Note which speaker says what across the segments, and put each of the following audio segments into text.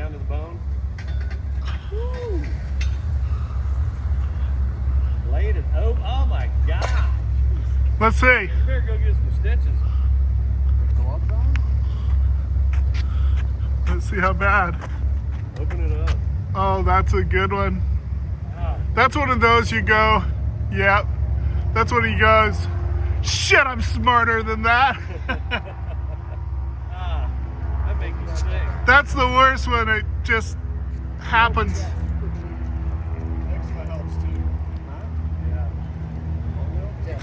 Speaker 1: down to the bone. Woo. Laid it. Oh my God.
Speaker 2: Let's see.
Speaker 1: You better go get some stitches. Gloves on?
Speaker 2: Let's see how bad.
Speaker 1: Open it up.
Speaker 2: Oh, that's a good one.
Speaker 1: Ah.
Speaker 2: That's one of those you go, yep. That's when he goes, shit, I'm smarter than that.
Speaker 1: That makes me sick.
Speaker 2: That's the worst when it just happens.
Speaker 3: Extra helps too.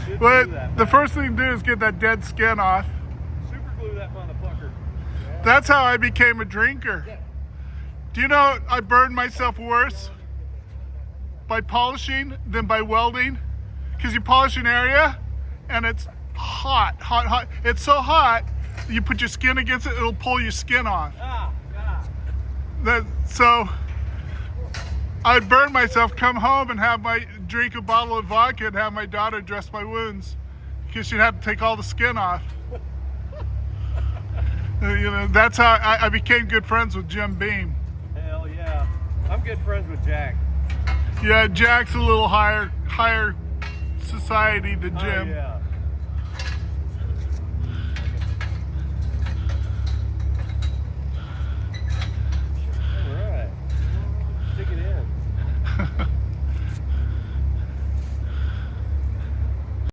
Speaker 1: Yeah.
Speaker 2: But the first thing to do is get that dead skin off.
Speaker 1: Super glue that motherfucker.
Speaker 2: That's how I became a drinker. Do you know I burned myself worse by polishing than by welding? Because you polish an area and it's hot. It's so hot, you put your skin against it, it'll pull your skin off. So I'd burn myself, come home and drink a bottle of vodka and have my daughter dress my wounds because she'd have to take all the skin off. That's how I became good friends with Jim Beam.
Speaker 1: Hell yeah. I'm good friends with Jack.
Speaker 2: Yeah, Jack's a little higher society than Jim.
Speaker 1: Oh, yeah.